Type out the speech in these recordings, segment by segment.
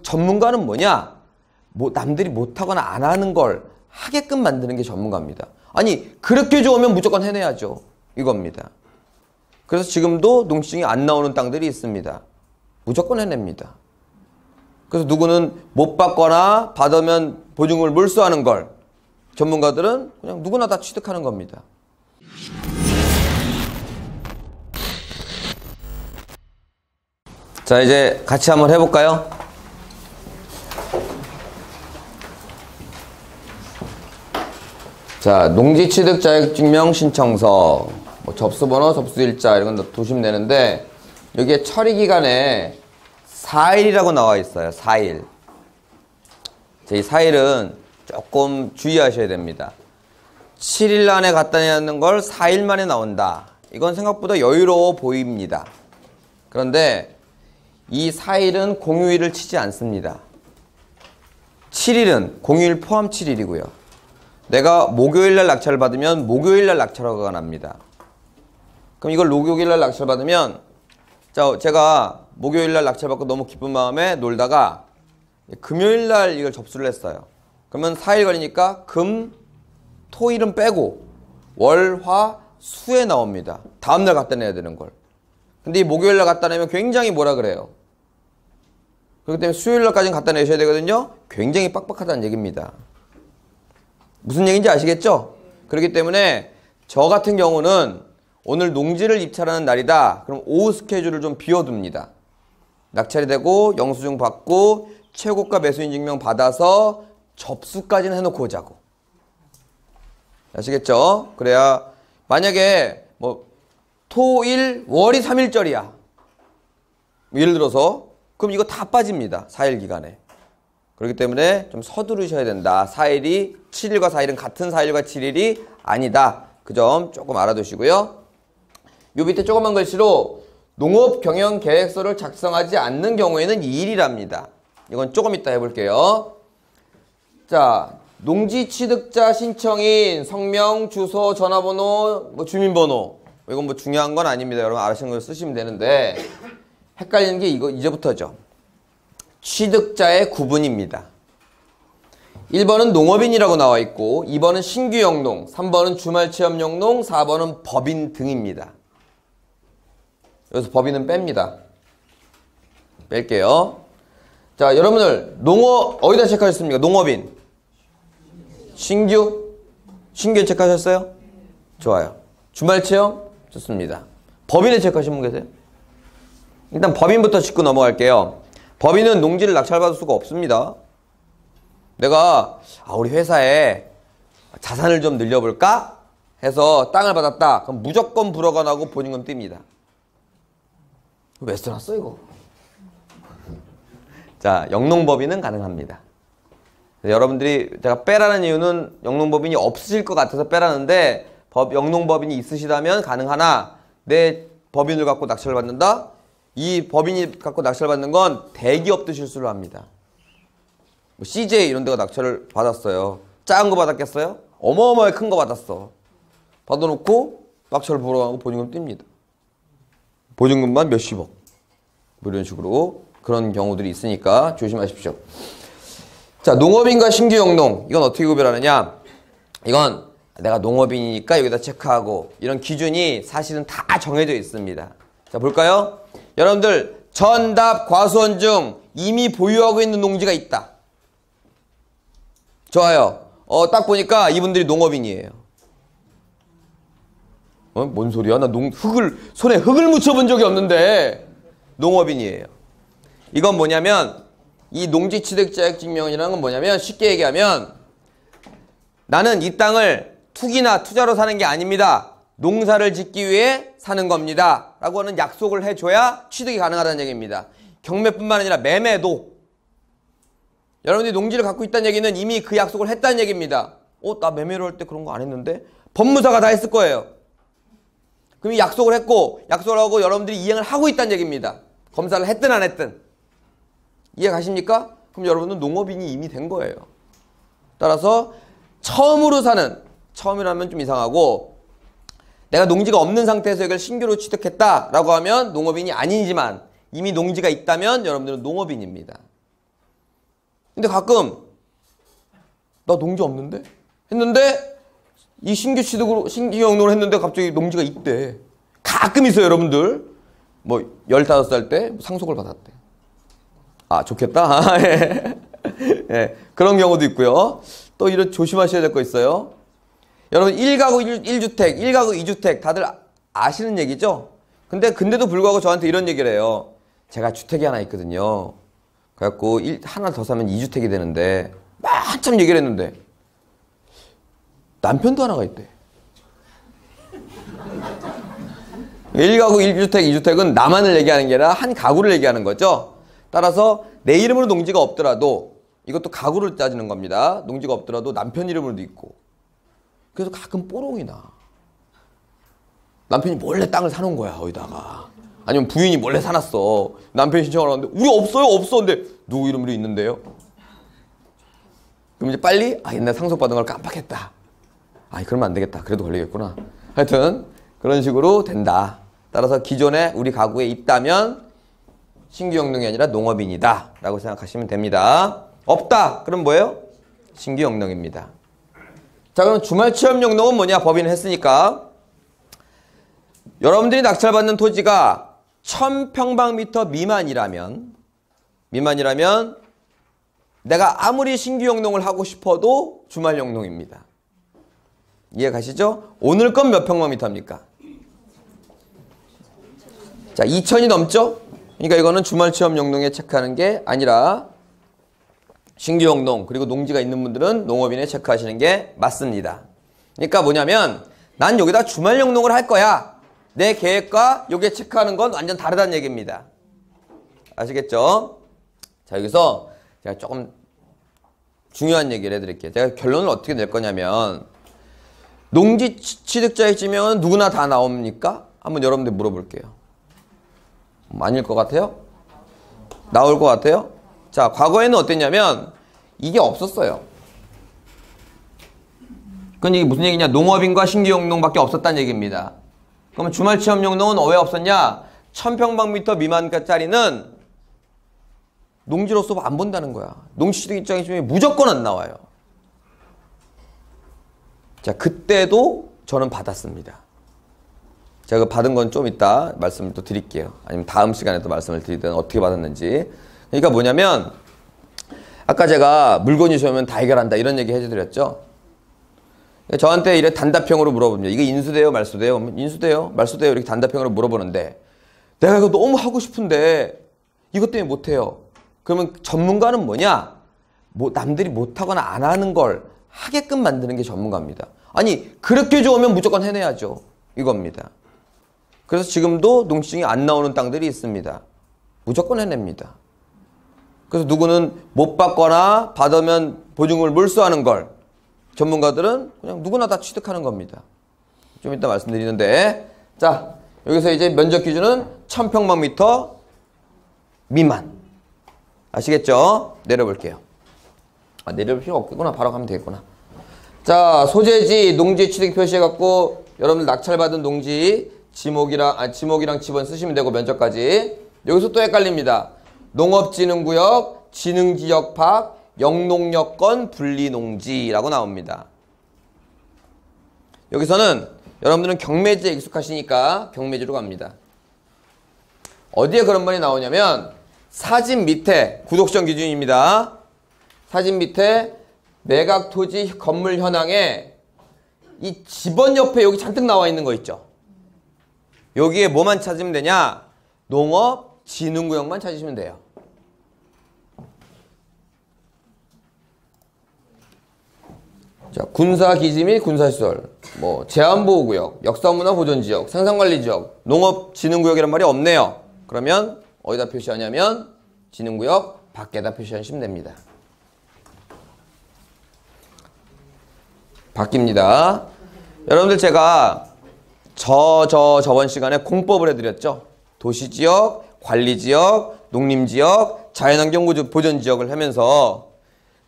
전문가는 뭐냐? 남들이 못하거나 안 하는 걸 하게끔 만드는 게 전문가입니다. 아니 그렇게 좋으면 무조건 해내야죠. 이겁니다. 그래서 지금도 농지증이 안 나오는 땅들이 있습니다. 무조건 해냅니다. 그래서 누구는 못 받거나 받으면 보증금을 몰수하는 걸 전문가들은 그냥 누구나 다 취득하는 겁니다. 자, 이제 같이 한번 해볼까요? 자, 농지취득자격증명 신청서, 뭐 접수번호, 접수일자 이런 건 두시면 되는데 여기에 처리기간에 4일이라고 나와 있어요. 4일. 이 4일은 조금 주의하셔야 됩니다. 7일 안에 갖다 내야 하는 걸 4일 만에 나온다. 이건 생각보다 여유로워 보입니다. 그런데 이 4일은 공휴일을 치지 않습니다. 7일은 공휴일 포함 7일이고요. 내가 목요일날 낙찰을 받으면 목요일날 낙찰허가가 납니다. 그럼 이걸 목요일날 낙찰 받으면 제가 목요일날 낙찰 받고 너무 기쁜 마음에 놀다가 금요일날 이걸 접수를 했어요. 그러면 4일 걸리니까 금, 토일은 빼고 월, 화, 수에 나옵니다. 다음날 갖다 내야 되는 걸. 근데 이 목요일날 갖다 내면 굉장히 뭐라 그래요? 그렇기 때문에 수요일날까지는 갖다 내셔야 되거든요. 굉장히 빡빡하다는 얘기입니다. 무슨 얘기인지 아시겠죠? 그렇기 때문에 저 같은 경우는 오늘 농지를 입찰하는 날이다. 그럼 오후 스케줄을 좀 비워둡니다. 낙찰이 되고 영수증 받고 최고가 매수인증명 받아서 접수까지는 해놓고 오자고. 아시겠죠? 그래야 만약에 뭐 토일 월이 3일절이야. 예를 들어서 그럼 이거 다 빠집니다. 4일 기간에. 그렇기 때문에 좀 서두르셔야 된다. 4일이 7일과 4일은 같은 4일과 7일이 아니다. 그 점 조금 알아두시고요. 요 밑에 조그만 글씨로 농업경영계획서를 작성하지 않는 경우에는 2일이랍니다. 이건 조금 이따 해볼게요. 자, 농지취득자 신청인 성명, 주소, 전화번호, 뭐 주민번호. 이건 뭐 중요한 건 아닙니다. 여러분 아시는 걸 쓰시면 되는데 헷갈리는 게 이제부터죠. 취득자의 구분입니다. 1번은 농업인이라고 나와 있고 2번은 신규 영농, 3번은 주말체험 영농, 4번은 법인 등입니다. 여기서 법인은 뺍니다. 뺄게요. 자, 여러분들 농업 어디다 체크하셨습니까? 농업인 신규 체크하셨어요? 좋아요. 주말체험? 좋습니다. 법인에 체크하신 분 계세요? 일단 법인부터 짚고 넘어갈게요. 법인은 농지를 낙찰받을 수가 없습니다. 내가 우리 회사에 자산을 좀 늘려볼까? 해서 땅을 받았다. 그럼 무조건 불허가 나고 보증금 띱니다. 왜 써놨어 이거? 자, 영농법인은 가능합니다. 여러분들이 제가 빼라는 이유는 영농법인이 없으실 것 같아서 빼라는데 영농법인이 있으시다면 가능하나 내 법인을 갖고 낙찰을 받는다? 이 법인이 갖고 낙찰을 받는 건 대기업도 실수를 합니다. 뭐 CJ 이런 데가 낙찰을 받았어요. 작은 거 받았겠어요? 어마어마하게 큰 거 받았어. 받아놓고 낙찰을 보러 가고 보증금 띱니다. 보증금만 몇십억. 뭐 이런 식으로 그런 경우들이 있으니까 조심하십시오. 자, 농업인과 신규 영농. 이건 어떻게 구별하느냐? 이건 내가 농업인이니까 여기다 체크하고 이런 기준이 사실은 다 정해져 있습니다. 자, 볼까요? 여러분들 전답 과수원 중 이미 보유하고 있는 농지가 있다. 좋아요. 딱 보니까 이분들이 농업인이에요. 뭔 소리야? 나 손에 흙을 묻혀본 적이 없는데 농업인이에요. 이건 뭐냐면 이 농지취득자격증명이라는 건 뭐냐면 쉽게 얘기하면 나는 이 땅을 투기나 투자로 사는 게 아닙니다. 농사를 짓기 위해 사는 겁니다. 라고 하는 약속을 해줘야 취득이 가능하다는 얘기입니다. 경매뿐만 아니라 매매도. 여러분들이 농지를 갖고 있다는 얘기는 이미 그 약속을 했다는 얘기입니다. 나 매매를 할 때 그런 거 안 했는데? 법무사가 다 했을 거예요. 그럼 이 약속을 했고 약속을 하고 여러분들이 이행을 하고 있다는 얘기입니다. 검사를 했든 안 했든. 이해 가십니까? 그럼 여러분은 농업인이 이미 된 거예요. 따라서 처음이라면 좀 이상하고 내가 농지가 없는 상태에서 이걸 신규로 취득했다라고 하면 농업인이 아니지만 이미 농지가 있다면 여러분들은 농업인입니다. 근데 가끔 나 농지 없는데? 했는데 이 신규 취득으로 신규 영농을 했는데 갑자기 농지가 있대. 가끔 있어요, 여러분들. 뭐 15살 때 상속을 받았대. 아, 좋겠다. 예, 그런 경우도 있고요. 또 이런 조심하셔야 될 거 있어요. 여러분 1가구 1주택, 1가구 2주택 다들 아시는 얘기죠? 근데도 불구하고 저한테 이런 얘기를 해요. 제가 주택이 하나 있거든요. 그래갖고 하나 더 사면 2주택이 되는데 한참 얘기를 했는데 남편도 하나가 있대. 1가구 1주택, 2주택은 나만을 얘기하는 게 아니라 한 가구를 얘기하는 거죠. 따라서 내 이름으로 농지가 없더라도 이것도 가구를 따지는 겁니다. 농지가 없더라도 남편 이름으로도 있고. 그래서 가끔 뽀롱이 나. 남편이 몰래 땅을 사놓은 거야, 어디다가. 아니면 부인이 몰래 사놨어. 남편이 신청을 하는데 우리 없어. 근데 누구 이름으로 있는데요? 그럼 이제 빨리 옛날 상속받은 걸 깜빡했다. 그러면 안 되겠다. 그래도 걸리겠구나. 하여튼 그런 식으로 된다. 따라서 기존에 우리 가구에 있다면 신규 영농이 아니라 농업인이다 라고 생각하시면 됩니다. 없다. 그럼 뭐예요? 신규 영농입니다. 자, 그럼 주말 체험 영농은 뭐냐? 법인을 했으니까 여러분들이 낙찰받는 토지가 1000평방미터 미만이라면 내가 아무리 신규 영농을 하고 싶어도 주말 영농입니다. 이해 가시죠? 오늘 건 몇 평방미터입니까? 자, 2000이 넘죠? 그러니까 이거는 주말 체험 영농에 체크하는 게 아니라 신규 영농 그리고 농지가 있는 분들은 농업인에 체크하시는 게 맞습니다. 그러니까 뭐냐면 난 여기다 주말 영농을 할 거야. 내 계획과 여기에 체크하는 건 완전 다르다는 얘기입니다. 아시겠죠? 자, 여기서 제가 조금 중요한 얘기를 해드릴게요. 제가 결론을 어떻게 낼 거냐면 농지 취득자의 지명은 누구나 다 나옵니까? 한번 여러분들 물어볼게요. 아닐 것 같아요? 나올 것 같아요? 자, 과거에는 어땠냐면 이게 없었어요. 그건 이게 무슨 얘기냐? 농업인과 신규 영농밖에 없었다는 얘기입니다. 그러면 주말 체험 영농은 왜 없었냐? 1000평방미터 미만짜리는 농지로서 안 본다는 거야. 농지 취득 입장에 지명이 무조건 안 나와요. 자, 그때도 저는 받았습니다. 제가 받은 건 좀 이따 말씀을 또 드릴게요. 아니면 다음 시간에 또 말씀을 드리든 어떻게 받았는지. 그러니까 뭐냐면 아까 제가 물건이 좋으면 다 해결한다 이런 얘기 해드렸죠. 저한테 이래 단답형으로 물어봅니다. 이거 인수돼요? 말소돼요? 인수돼요? 말소돼요? 이렇게 단답형으로 물어보는데 내가 이거 너무 하고 싶은데 이것 때문에 못해요. 그러면 전문가는 뭐냐? 남들이 못하거나 안 하는 걸 하게끔 만드는 게 전문가입니다. 아니 그렇게 좋으면 무조건 해내야죠. 이겁니다. 그래서 지금도 농지증이 안 나오는 땅들이 있습니다. 무조건 해냅니다. 그래서 누구는 못 받거나 받으면 보증금을 몰수하는 걸 전문가들은 그냥 누구나 다 취득하는 겁니다. 좀 이따 말씀드리는데 자, 여기서 이제 면적 기준은 1000평방미터 미만. 아시겠죠? 내려볼게요. 내려볼 필요 없겠구나. 바로 가면 되겠구나. 자, 소재지 농지 취득 표시해갖고 여러분들 낙찰받은 농지 지목이랑 지번 쓰시면 되고 면적까지. 여기서 또 헷갈립니다. 농업진흥구역, 진흥지역팍, 영농여건, 분리농지라고 나옵니다. 여기서는 여러분들은 경매지에 익숙하시니까 경매지로 갑니다. 어디에 그런 말이 나오냐면 사진 밑에 구독점 기준입니다. 사진 밑에 매각토지 건물 현황에 이 지번 옆에 여기 잔뜩 나와 있는 거 있죠. 여기에 뭐만 찾으면 되냐? 농업 진흥구역만 찾으시면 돼요. 자, 군사기지 및 군사시설, 제한보호구역, 역사문화보존지역, 생산관리지역, 농업진흥구역이란 말이 없네요. 그러면 어디다 표시하냐면 진흥구역 밖에다 표시하시면 됩니다. 바뀝니다. 여러분들 제가 저번 시간에 공법을 해드렸죠. 도시지역, 관리지역, 농림지역, 자연환경보존지역을 하면서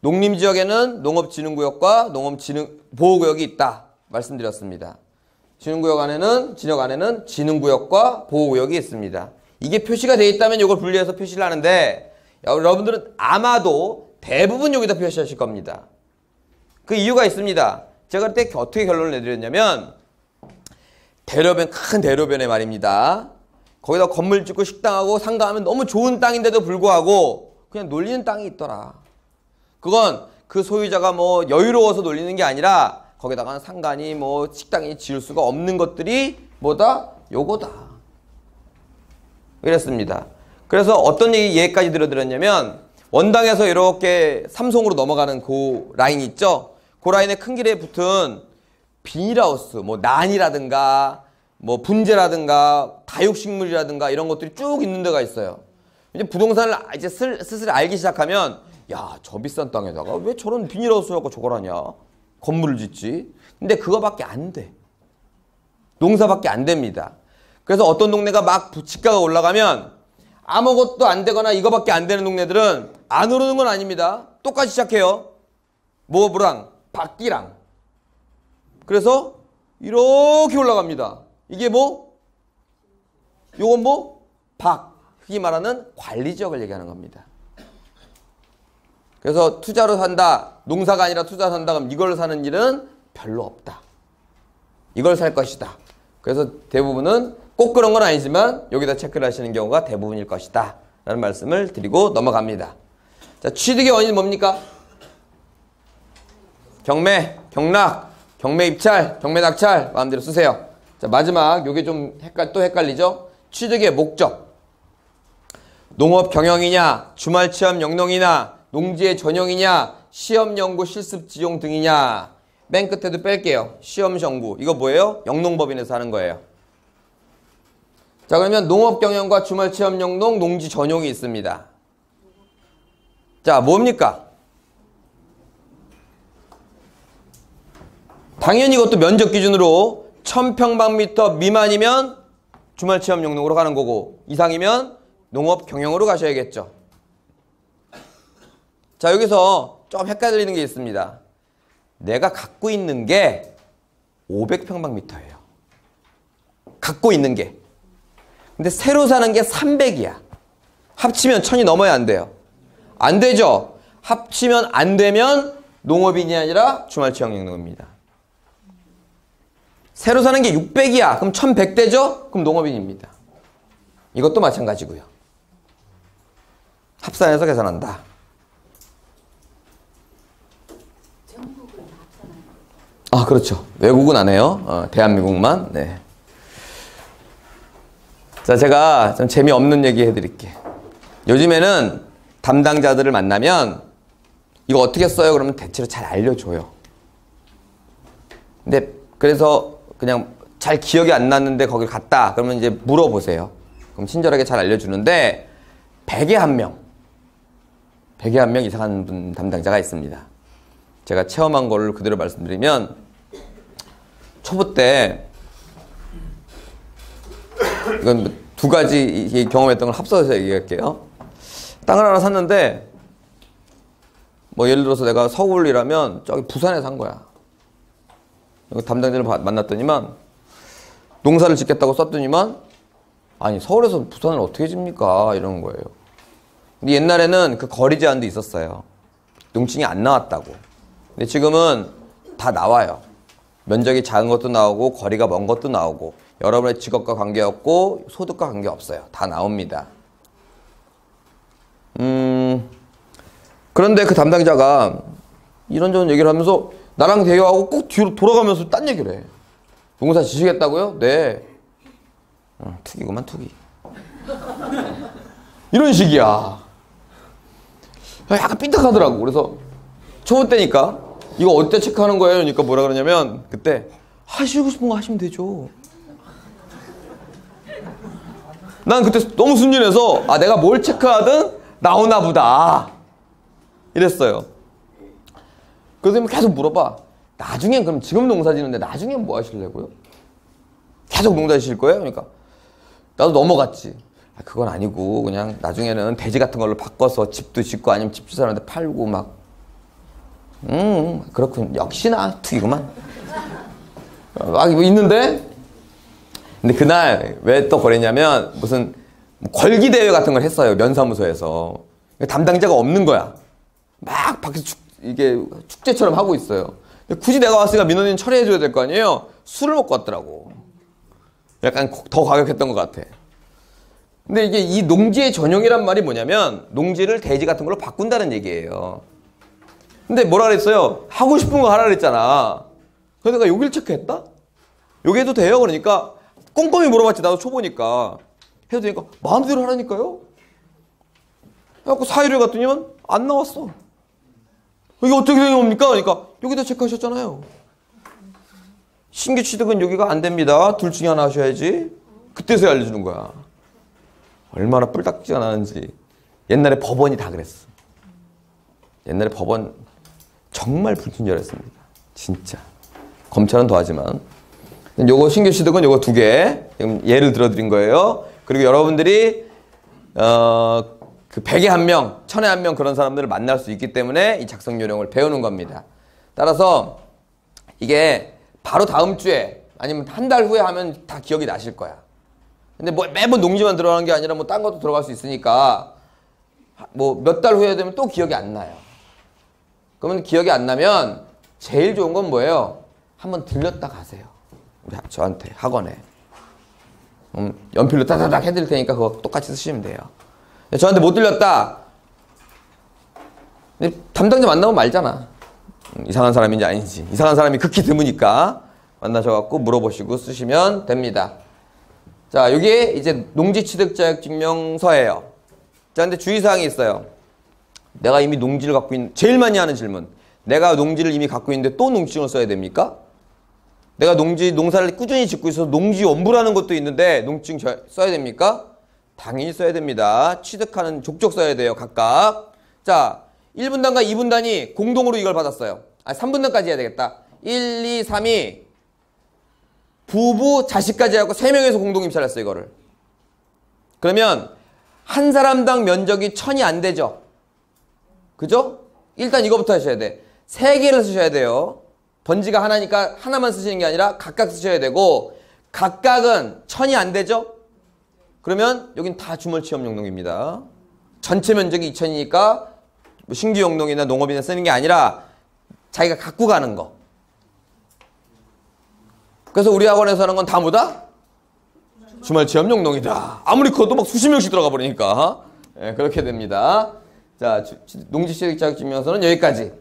농림지역에는 농업진흥구역과 농업보호구역이 있다 말씀드렸습니다. 진흥구역 안에는 진흥구역과 보호구역이 있습니다. 이게 표시가 되어 있다면 이걸 분리해서 표시를 하는데 여러분들은 아마도 대부분 여기다 표시하실 겁니다. 그 이유가 있습니다. 제가 그때 어떻게 결론을 내드렸냐면 대로변, 큰 대로변에 말입니다. 거기다 건물 짓고 식당하고 상가하면 너무 좋은 땅인데도 불구하고 그냥 놀리는 땅이 있더라. 그건 그 소유자가 뭐 여유로워서 놀리는 게 아니라 거기다가 상가니 뭐 식당이 지을 수가 없는 것들이 뭐다? 요거다. 이랬습니다. 그래서 어떤 예까지 들어드렸냐면 원당에서 이렇게 삼송으로 넘어가는 그 라인 있죠? 그 라인의 큰 길에 붙은 비닐하우스, 뭐 난이라든가 뭐 분재라든가 다육식물이라든가 이런 것들이 쭉 있는 데가 있어요. 이제 부동산을 이제 슬슬 알기 시작하면 야, 저 비싼 땅에다가 왜 저런 비닐하우스 갖고 저걸 하냐? 건물을 짓지. 근데 그거밖에 안 돼. 농사밖에 안 됩니다. 그래서 어떤 동네가 막 집가가 올라가면 아무것도 안 되거나 이거밖에 안 되는 동네들은 안 오르는 건 아닙니다. 똑같이 시작해요. 뭐랑 박기랑. 그래서 이렇게 올라갑니다. 이게 뭐? 요건 뭐? 박. 흔히 말하는 관리지역을 얘기하는 겁니다. 그래서 투자로 산다. 농사가 아니라 투자로 산다. 그럼 이걸 사는 일은 별로 없다. 이걸 살 것이다. 그래서 대부분은 꼭 그런 건 아니지만 여기다 체크를 하시는 경우가 대부분일 것이다. 라는 말씀을 드리고 넘어갑니다. 자, 취득의 원인은 뭡니까? 경매, 경락, 경매 입찰, 경매 낙찰 마음대로 쓰세요. 자, 마지막 요게 좀 또 헷갈리죠? 취득의 목적. 농업 경영이냐, 주말 체험 영농이나 농지의 전용이냐, 시험 연구 실습 지용 등이냐. 맨 끝에도 뺄게요. 시험 연구. 이거 뭐예요? 영농법인에서 하는 거예요. 자, 그러면 농업 경영과 주말 체험 영농, 농지 전용이 있습니다. 자, 뭡니까? 당연히 이것도 면적 기준으로 1000평방미터 미만이면 주말 체험 영농으로 가는 거고 이상이면 농업 경영으로 가셔야겠죠. 자, 여기서 좀 헷갈리는 게 있습니다. 내가 갖고 있는 게 500평방미터예요. 갖고 있는 게. 근데 새로 사는 게 300이야. 합치면 1000이 넘어야 안 돼요. 안 되죠? 합치면 안 되면 농업인이 아니라 주말체험 영농입니다. 새로 사는 게 600이야. 그럼 1100 되죠? 그럼 농업인입니다. 이것도 마찬가지고요. 합산해서 계산한다. 아, 그렇죠. 외국은 안 해요. 대한민국만. 네. 자, 제가 좀 재미없는 얘기 해드릴게. 요즘에는 담당자들을 만나면 이거 어떻게 써요? 그러면 대체로 잘 알려줘요. 근데 그래서 그냥 잘 기억이 안 났는데 거길 갔다. 그러면 이제 물어보세요. 그럼 친절하게 잘 알려주는데 100에 1명. 100에 1명 이상한 분 담당자가 있습니다. 제가 체험한 걸 그대로 말씀드리면 초보 때 이건 두 가지 경험했던 걸 합쳐서 얘기할게요. 땅을 하나 샀는데 뭐 예를 들어서 내가 서울이라면 저기 부산에 산 거야. 담당자를 만났더니만 농사를 짓겠다고 썼더니만 아니 서울에서 부산을 어떻게 집니까? 이러는 거예요. 근데 옛날에는 그 거리 제한도 있었어요. 농증이 안 나왔다고. 근데 지금은 다 나와요. 면적이 작은 것도 나오고 거리가 먼 것도 나오고 여러분의 직업과 관계없고 소득과 관계없어요. 다 나옵니다. 그런데 그 담당자가 이런저런 얘기를 하면서 나랑 대화하고 꼭 뒤로 돌아가면서 딴 얘기를 해. 농사 지시겠다고요? 네. 투기구만 투기. 이런 식이야. 약간 삐딱하더라고. 그래서 초보 때니까 이거 어디다 체크하는 거예요? 그러니까 뭐라 그러냐면 그때 하시고 싶은 거 하시면 되죠. 난 그때 너무 순진해서 아 내가 뭘 체크하든 나오나 보다 이랬어요. 그래서 계속 물어봐. 나중엔 그럼 지금 농사 지는데 나중엔 뭐 하시려고요? 계속 농사 지실 거예요? 그러니까 나도 넘어갔지. 아, 그건 아니고 그냥 나중에는 돼지 같은 걸로 바꿔서 집도 짓고 아니면 집주 사람한테 팔고 막 그렇군. 역시나 투기구만. 막 있는데 근데 그날 왜 또 그랬냐면 무슨 걸기 대회 같은 걸 했어요. 면사무소에서. 담당자가 없는 거야. 막 밖에서 이게 축제처럼 하고 있어요. 굳이 내가 왔으니까 민원인 처리해줘야 될 거 아니에요? 술을 먹고 왔더라고. 약간 더 과격했던 것 같아. 근데 이게 이 농지의 전용이란 말이 뭐냐면 농지를 대지 같은 걸로 바꾼다는 얘기예요. 근데 뭐라 그랬어요? 하고 싶은 거 하라 그랬잖아. 그래서 내가 여기를 체크했다? 여기 해도 돼요? 그러니까 꼼꼼히 물어봤지. 나도 초보니까. 해도 되니까 마음대로 하라니까요? 그래갖고 사유를 갔더니만 안 나왔어. 이게 어떻게 된 겁니까? 그러니까 여기다 체크하셨잖아요. 신규 취득은 여기가 안 됩니다. 둘 중에 하나 하셔야지. 그때서야 알려주는 거야. 얼마나 뿔딱지가 나는지. 옛날에 법원이 다 그랬어. 옛날에 법원 정말 불친절했습니다. 진짜. 검찰은 더하지만. 요거 신규 취득은 요거 2개. 지금 예를 들어드린 거예요. 그리고 여러분들이 그 100에 1명, 1000에 1명 그런 사람들을 만날 수 있기 때문에 이 작성 요령을 배우는 겁니다. 따라서 이게 바로 다음 주에 아니면 한 달 후에 하면 다 기억이 나실 거야. 근데 뭐 매번 농지만 들어가는 게 아니라 뭐 딴 것도 들어갈 수 있으니까 뭐 몇 달 후에 되면 또 기억이 안 나요. 그러면 기억이 안 나면 제일 좋은 건 뭐예요? 한번 들렸다 가세요. 우리 저한테 학원에. 연필로 따다닥 해드릴 테니까 그거 똑같이 쓰시면 돼요. 저한테 못 들렸다. 담당자 만나면 말잖아. 이상한 사람인지 아닌지. 이상한 사람이 극히 드무니까 만나셔갖고 물어보시고 쓰시면 됩니다. 자, 여기에 이제 농지취득자격증명서예요. 자, 근데 주의사항이 있어요. 내가 이미 농지를 갖고 있는, 제일 많이 하는 질문. 내가 농지를 이미 갖고 있는데 또 농지증을 써야 됩니까? 내가 농사를 꾸준히 짓고 있어서 농지원부라는 것도 있는데 농지증 써야 됩니까? 당연히 써야 됩니다. 취득하는 족족 써야 돼요, 각각. 자, 1분단과 2분단이 공동으로 이걸 받았어요. 3분단까지 해야 되겠다. 1, 2, 3이 부부, 자식까지 하고 3명에서 공동 임차를 했어요, 이거를. 그러면 한 사람당 면적이 1000이 안 되죠? 그죠? 일단 이거부터 하셔야 돼. 3개를 쓰셔야 돼요. 번지가 하나니까 하나만 쓰시는 게 아니라 각각 쓰셔야 되고, 각각은 1000이 안 되죠? 그러면 여긴 다 주물취업용농입니다. 전체 면적이 2000이니까 신규 용농이나 농업이나 쓰는 게 아니라 자기가 갖고 가는 거. 그래서 우리 학원에서 하는 건 다 뭐다? 주말취업용농이다. 아무리 커도 막 수십 명씩 들어가 버리니까. 네, 그렇게 됩니다. 자, 농지취득자격증명서는 여기까지.